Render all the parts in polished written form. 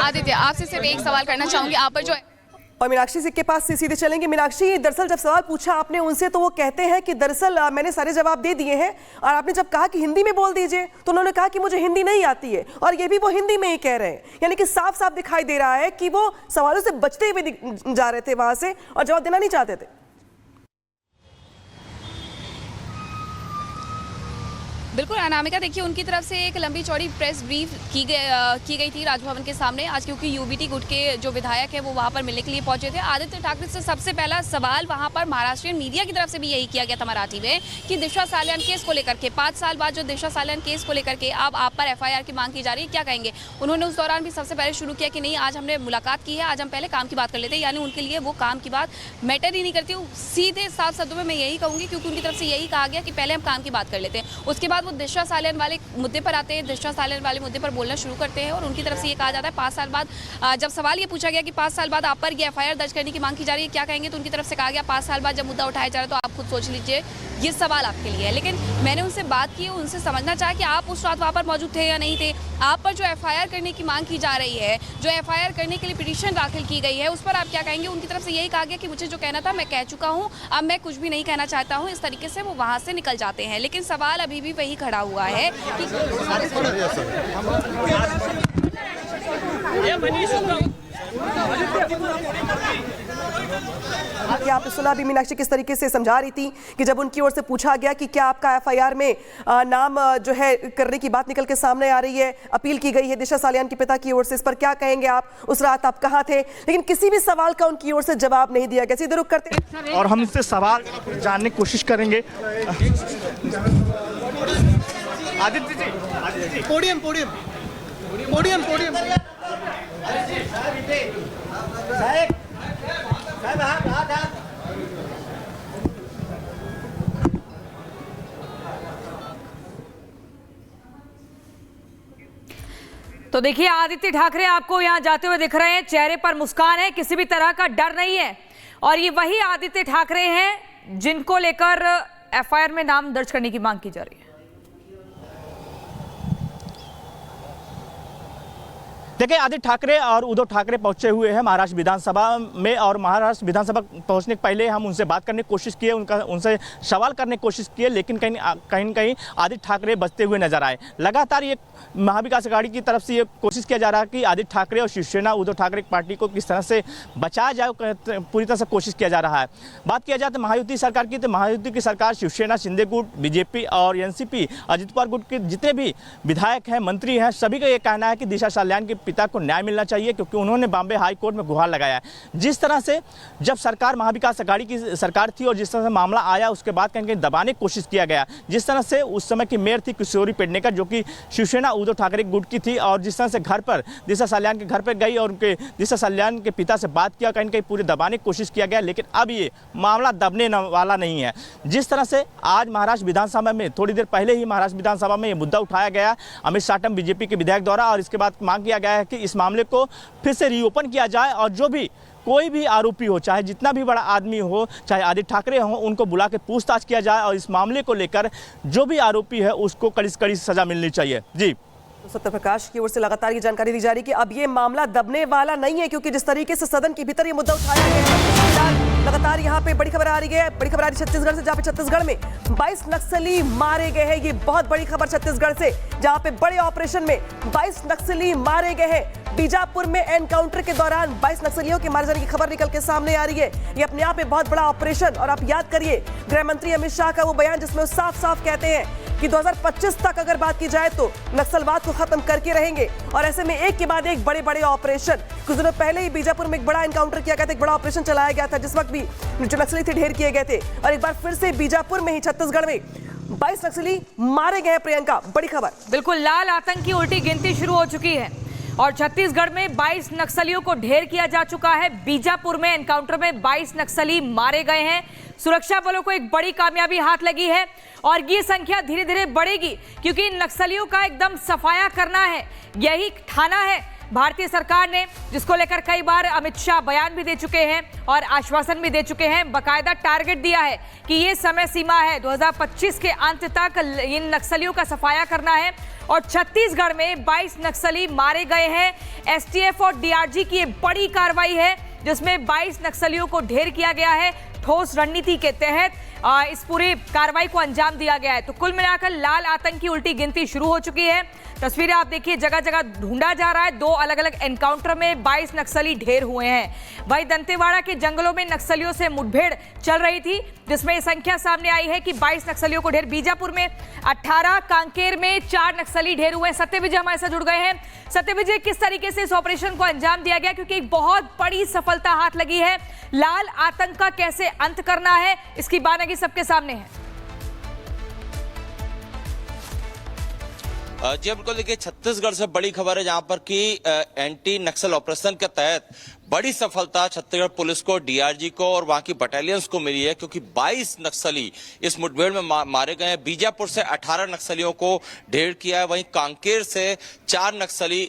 आदित्य, आपसे सिर्फ एक सवाल करना चाहूंगी, आप पर जो और मीनाक्षी सिंह के पास से सीधे चलेंगे। मीनाक्षी, दरअसल जब सवाल पूछा आपने उनसे तो वो कहते हैं कि दरअसल मैंने सारे जवाब दे दिए हैं, और आपने जब कहा कि हिंदी में बोल दीजिए तो उन्होंने कहा कि मुझे हिंदी नहीं आती है, और ये भी वो हिंदी में ही कह रहे हैं। यानी कि साफ साफ दिखाई दे रहा है कि वो सवालों से बचते हुए जा रहे थे वहां से और जवाब देना नहीं चाहते थे। बिल्कुल अनामिका, देखिए उनकी तरफ से एक लंबी चौड़ी प्रेस ब्रीफ की गई थी राजभवन के सामने आज, क्योंकि यूबीटी गुट के जो विधायक है वो वहां पर मिलने के लिए पहुंचे थे। आदित्य ठाकरे से सबसे पहला सवाल वहां पर महाराष्ट्रीयन मीडिया की तरफ से भी यही किया गया था मराठी में कि दिशा सालियान केस को लेकर के 5 साल बाद जो दिशा सालियान केस को लेकर के अब आप पर FIR की मांग की जा रही है, क्या कहेंगे? उन्होंने उस दौरान भी सबसे पहले शुरू किया कि नहीं, आज हमने मुलाकात की है, आज हम पहले काम की बात कर लेते हैं। यानी उनके लिए वो काम की बात मैटर ही नहीं करती। सीधे साफ शब्दों में मैं यही कहूंगी, क्योंकि उनकी तरफ से यही कहा गया कि पहले हम काम की बात कर लेते हैं, उसके बाद वो दिशा सालियान वाले मुद्दे पर आते हैं, दिशा सालियान वाले मुद्दे पर बोलना शुरू करते हैं। और उनकी तरफ से ये कहा जाता है 5 साल बाद, जब सवाल ये पूछा गया कि 5 साल बाद आप पर ये FIR दर्ज करने की मांग की जा रही है, क्या कहेंगे? तो उनकी तरफ से कहा गया 5 साल बाद जब मुद्दा उठाया जा रहा है तो आप खुद सोच लीजिए, ये सवाल आपके लिए है। लेकिन मैंने उनसे बात की, उनसे समझना चाहा कि आप उस रात वहाँ पर मौजूद थे या नहीं थे। आप पर जो FIR करने की मांग की जा रही है, जो FIR करने के लिए पिटीशन दाखिल की गई है, उस पर आप क्या कहेंगे? उनकी तरफ से यही कहा गया कि मुझे जो कहना था मैं कह चुका हूँ, अब मैं कुछ भी नहीं कहना चाहता हूँ। इस तरीके से वो वहाँ से निकल जाते हैं। लेकिन सवाल अभी भी वही खड़ा हुआ है कि आपने सुना भी मीनाक्षी किस तरीके से समझा रही थी कि जब उनकी ओर से पूछा गया कि क्या आपका FIR में नाम जो है करने की बात निकल के सामने आ रही है, अपील की गई है दिशा सालियान के पिता की ओर से, इस पर क्या कहेंगे आप? उस रात आप कहाँ थे? लेकिन किसी भी सवाल का उनकी ओर से जवाब नहीं दिया गया। सीधे रुख करते और हम इससे सवाल जानने की कोशिश करेंगे। Aditya ji, podium podium podium podium तो देखिए, आदित्य ठाकरे आपको यहां जाते हुए दिख रहे हैं, चेहरे पर मुस्कान है, किसी भी तरह का डर नहीं है। और ये वही आदित्य ठाकरे हैं जिनको लेकर FIR में नाम दर्ज करने की मांग की जा रही है। देखिए, आदित्य ठाकरे और उद्धव ठाकरे पहुंचे हुए हैं महाराष्ट्र विधानसभा में, और महाराष्ट्र विधानसभा पहुंचने के पहले हम उनसे बात करने की कोशिश किए, उनसे सवाल करने की कोशिश किए, लेकिन कहीं आदित्य ठाकरे बचते हुए नजर आए। लगातार ये महाविकास अघाड़ी की तरफ से ये कोशिश किया जा रहा है कि आदित्य ठाकरे और शिवसेना उद्धव ठाकरे पार्टी को किस तरह से बचाया जाए, पूरी तरह से कोशिश किया जा रहा है। बात किया जाए तो महायुति सरकार की, तो महायुति की सरकार शिवसेना, शिंदे गुट, BJP और NCP अजित पवार गुट के जितने भी विधायक हैं, मंत्री हैं, सभी का ये कहना है कि दिशा सालियान के पिता को न्याय मिलना चाहिए, क्योंकि उन्होंने बॉम्बे हाई कोर्ट में गुहार लगाया है। जिस तरह से जब सरकार महाविकास अघाड़ी की सरकार थी और जिस तरह से मामला आया, उसके बाद कहीं दबाने की कोशिश किया गया। जिस तरह से उस समय की मेयर थी किशोरी पेडनेकर, जो कि शिवसेना उद्धव ठाकरे गुट की थी, और जिस तरह से घर पर दिशा सालियान के घर पर गई और उनके दिशा सालियान के पिता से बात किया, कहीं पूरे दबाने की कोशिश किया गया। लेकिन अब ये मामला दबने वाला नहीं है। जिस तरह से आज महाराष्ट्र विधानसभा में, थोड़ी देर पहले ही महाराष्ट्र विधानसभा में ये मुद्दा उठाया गया अमित शाटम BJP के विधायक द्वारा, और इसके बाद मांग किया गया है कि इस मामले को फिर से रीओपन किया जाए, और जो भी कोई भी आरोपी हो, चाहे जितना भी बड़ा आदमी हो, चाहे आदित्य ठाकरे हो, उनको बुला के पूछताछ किया जाए, और इस मामले को लेकर जो भी आरोपी है उसको कड़ी से कड़ी सजा मिलनी चाहिए। जी, सत्य प्रकाश की ओर से लगातार ये जानकारी दी जा रही है कि अब ये मामला दबने वाला नहीं है, क्योंकि जिस तरीके से सदन के भीतर ये मुद्दा उठाया गया है, लगातार यहाँ पे बड़ी खबर आ रही है। बड़ी खबर आ रही है छत्तीसगढ़ से, जहाँ पे छत्तीसगढ़ में 22 नक्सली मारे गए हैं। ये बहुत बड़ी खबर छत्तीसगढ़ से, जहाँ पे बड़े ऑपरेशन में 22 नक्सली मारे गए हैं। बीजापुर में एनकाउंटर के दौरान 22 नक्सलियों के मारे जाने की खबर निकल के सामने आ रही है। ये अपने आप में बहुत बड़ा ऑपरेशन, और आप याद करिए गृह मंत्री अमित शाह का वो बयान जिसमें वो साफ साफ कहते हैं कि 2025 तक अगर बात की जाए तो नक्सलवाद को खत्म करके रहेंगे। और ऐसे में एक के बाद एक बड़े बड़े ऑपरेशन, कुछ दिनों पहले ही बीजापुर में एक बड़ा एनकाउंटर किया गया था, एक बड़ा ऑपरेशन चलाया गया था, जिस वक्त भी जो नक्सली थे ढेर किए गए थे, और एक बार फिर से बीजापुर में ही छत्तीसगढ़ में 22 नक्सली मारे गए हैं। प्रियंका, बड़ी खबर। बिल्कुल, लाल आतंक की उल्टी गिनती शुरू हो चुकी है, और छत्तीसगढ़ में 22 नक्सलियों को ढेर किया जा चुका है। बीजापुर में एनकाउंटर में 22 नक्सली मारे गए हैं। सुरक्षा बलों को एक बड़ी कामयाबी हाथ लगी है, और ये संख्या धीरे धीरे बढ़ेगी, क्योंकि इन नक्सलियों का एकदम सफाया करना है, यही ठाना है भारतीय सरकार ने, जिसको लेकर कई बार अमित शाह बयान भी दे चुके हैं और आश्वासन भी दे चुके हैं। बकायदा टारगेट दिया है कि ये समय सीमा है, 2025 के अंत तक इन नक्सलियों का सफाया करना है, और छत्तीसगढ़ में 22 नक्सली मारे गए हैं। एसटीएफ और डीआरजी की ये बड़ी कार्रवाई है जिसमें 22 नक्सलियों को ढेर किया गया है। ठोस रणनीति के तहत इस पूरी कार्रवाई को अंजाम दिया गया है। तो कुल मिलाकर लाल आतंक की उल्टी गिनती शुरू हो चुकी है। तस्वीरें आप देखिए, जगह जगह ढूंढा जा रहा है। 2 अलग अलग एनकाउंटर में 22 नक्सली ढेर हुए हैं। वहीं दंतेवाड़ा के जंगलों में नक्सलियों से मुठभेड़ चल रही थी जिसमें यह संख्या सामने आई है कि 22 नक्सलियों को ढेर। बीजापुर में 18, कांकेर में 4 नक्सली ढेर हुए हैं। सत्यविजय हमारे साथ जुड़ गए हैं। सत्यविजय, किस तरीके से इस ऑपरेशन को अंजाम दिया गया, क्योंकि एक बहुत बड़ी सफलता हाथ लगी है। लाल आतंक का कैसे अंत करना है, इसकी बानगी सबके सामने है। जी बिल्कुल, देखिए छत्तीसगढ़ से बड़ी खबर है जहां पर कि एंटी नक्सल ऑपरेशन के तहत बड़ी सफलता छत्तीसगढ़ पुलिस को, डीआरजी को और वहां की बटालियंस को मिली है, क्योंकि 22 नक्सली इस मुठभेड़ में मारे गए हैं। बीजापुर से 18 नक्सलियों को ढेर किया है, वहीं कांकेर से 4 नक्सली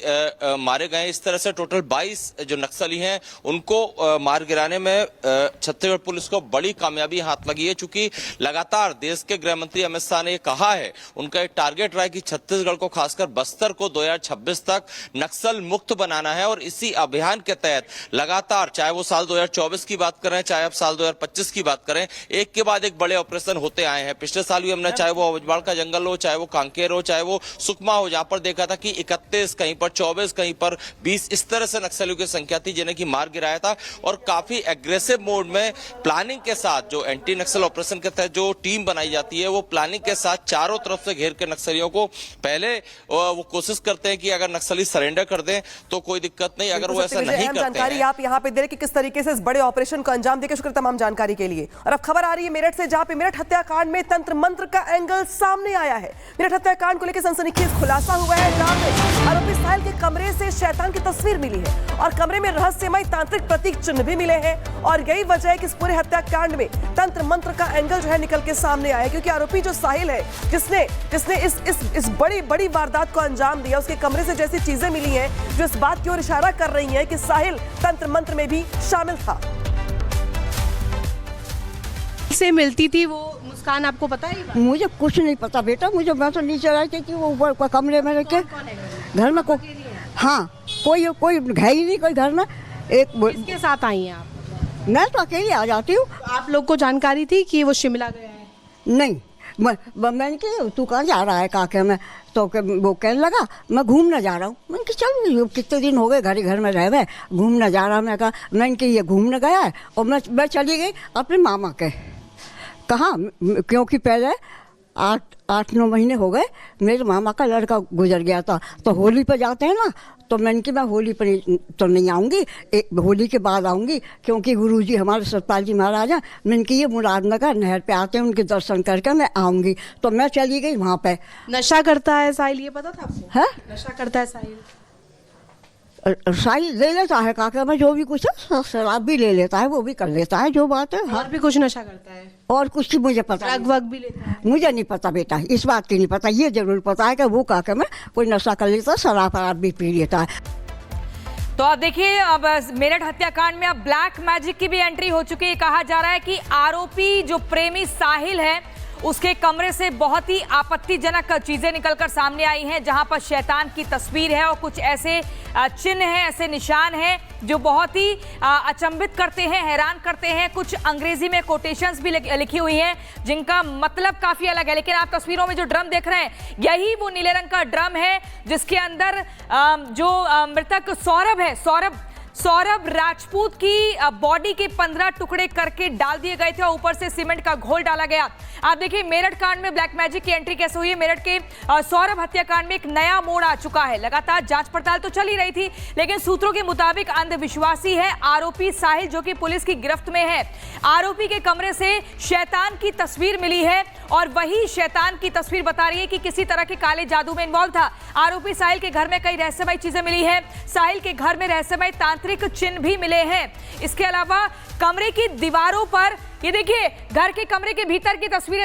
मारे गए हैं। इस तरह से टोटल 22 जो नक्सली हैं उनको मार गिराने में छत्तीसगढ़ पुलिस को बड़ी कामयाबी हाथ लगी है। चूंकि लगातार देश के गृह मंत्री अमित शाह ने कहा है, उनका एक टारगेट रहा है कि छत्तीसगढ़ को, खासकर बस्तर को 2026 तक नक्सल मुक्त बनाना है। और इसी अभियान के तहत लगातार, चाहे वो साल 2024 की बात करें, चाहे अब साल 2025 की बात करें, एक के बाद एक बड़े ऑपरेशन होते आए हैं। पिछले साल भी हमने, चाहे वो अवजबाड़ का जंगल हो, चाहे वो कांकेर हो, चाहे वो सुकमा हो, जहां पर देखा था कि 31, कहीं पर 24, कहीं पर 20, इस तरह से नक्सलियों की संख्या थी जिन्हें की मार गिराया था। और काफी एग्रेसिव मोड में प्लानिंग के साथ जो एंटी नक्सल ऑपरेशन के तहत जो टीम बनाई जाती है, वो प्लानिंग के साथ चारों तरफ से घेर के नक्सलियों को पहले वो कोशिश करते हैं कि अगर नक्सली सरेंडर कर दें तो कोई दिक्कत नहीं, अगर वो ऐसा नहीं करते हैं। आप यहाँ पे दे रहे कि किस तरीके से इस बड़े ऑपरेशन को अंजाम देकर, शुक्र तमाम जानकारी के लिए। और अब खबर आ रही है मेरठ से, जहां पे मेरठ हत्याकांड में तंत्र मंत्र का एंगल सामने आया है। मेरठ हत्याकांड को लेकर सनसनीखेज खुलासा हुआ है, जहां पे आरोपी साहिल के कमरे से शैतान की तस्वीर मिली है और कमरे में रहस्यमय तांत्रिक प्रतीक चिन्ह भी मिले हैं। और यही वजह है कि इस पूरे हत्याकांड में तंत्र मंत्र का एंगल जो है निकल के सामने आया है, क्योंकि आरोपी जो साहिल है, जिसने इस बड़ी वारदात को अंजाम दिया, उसके कमरे से जैसी चीजें मिली हैं जो इस बात की ओर इशारा कर रही हैं कि साहिल तंत्र मंत्र में भी शामिल था। से मिलती थी वो मुस्कान, आपको पता है? मुझे कुछ नहीं पता बेटा, मुझे मैं तो नीचे रहती थी, वो ऊपर कमरे में रह के। घर में हाँ, कोई है ही नहीं कोई घर में। किसके साथ आई हैं आप? मैं तो अकेले आ जाती हूँ। आप लोग को जानकारी थी कि वो शिमला गया है? नहीं, मैंने कहा तू कहाँ जा रहा है काके में, तो वो कहने लगा मैं घूमने जा रहा हूँ। मैंने कहा चल, कितने दिन हो गए घर घर में रह गए, घूमने जा रहा हूँ। मैं कहा, मैंने कि ये घूमने गया है। और मैं चली गई अपने मामा के। कहाँ? क्योंकि पहले 8-9 महीने हो गए मेरे मामा का लड़का गुजर गया था, तो होली पे जाते हैं ना, तो मैंने कि मैं होली पर तो नहीं आऊँगी, होली के बाद आऊँगी, क्योंकि गुरुजी हमारे सतपाल जी महाराज हैं। मैंने कि ये मुरादनगर नहर पे आते हैं, उनके दर्शन करके मैं आऊँगी। तो मैं चली गई वहाँ पे। नशा करता है साहिल, ये पता था आपको? है, नशा करता है साहिल? साहिल ले लेता है काका में जो भी कुछ है, शराब भी ले लेता है, वो भी कर लेता है, जो बात है। और भी कुछ नशा करता है? और कुछ मुझे पता ड्रग वग भी लेता है? मुझे नहीं पता बेटा, इस बात की नहीं पता। ये जरूर पता है कि वो काका में कोई नशा कर लेता है, शराब भी पी लेता है। तो अब देखिए, अब मेरठ हत्याकांड में अब ब्लैक मैजिक की भी एंट्री हो चुकी है। कहा जा रहा है कि आरोपी जो प्रेमी साहिल है, उसके कमरे से बहुत ही आपत्तिजनक चीजें निकलकर सामने आई हैं, जहां पर शैतान की तस्वीर है और कुछ ऐसे चिन्ह हैं, ऐसे निशान हैं जो बहुत ही अचंभित करते हैं, हैरान करते हैं। कुछ अंग्रेजी में कोटेशंस भी लिखी हुई हैं जिनका मतलब काफी अलग है। लेकिन आप तस्वीरों में जो ड्रम देख रहे हैं, यही वो नीले रंग का ड्रम है जिसके अंदर जो मृतक सौरभ है, सौरभ राजपूत की बॉडी के 15 टुकड़े करके डाल दिए गए थे और ऊपर से सीमेंट का घोल डाला गया। आप देखिए मेरठ कांड में ब्लैक मैजिक की एंट्री कैसे हुई है। मेरठ के सौरभ हत्याकांड में एक नया मोड़ आ चुका है। लगातार जांच पड़ताल तो चल ही रही थी, लेकिन सूत्रों के मुताबिक अंधविश्वासी है आरोपी साहिल, जो कि पुलिस की गिरफ्त में है। आरोपी के कमरे से शैतान की तस्वीर मिली है और वही शैतान की तस्वीर बता रही है कि किसी तरह के काले जादू में इन्वॉल्व था। आरोपी साहिल के घर में कई रहस्यमय चीजें मिली है। साहिल के घर में रहस्यमय तांत्रिक चिन्ह भी मिले हैं। इसके अलावा कमरे की दीवारों पर ये देखिए, घर के कमरे के भीतर की तस्वीरें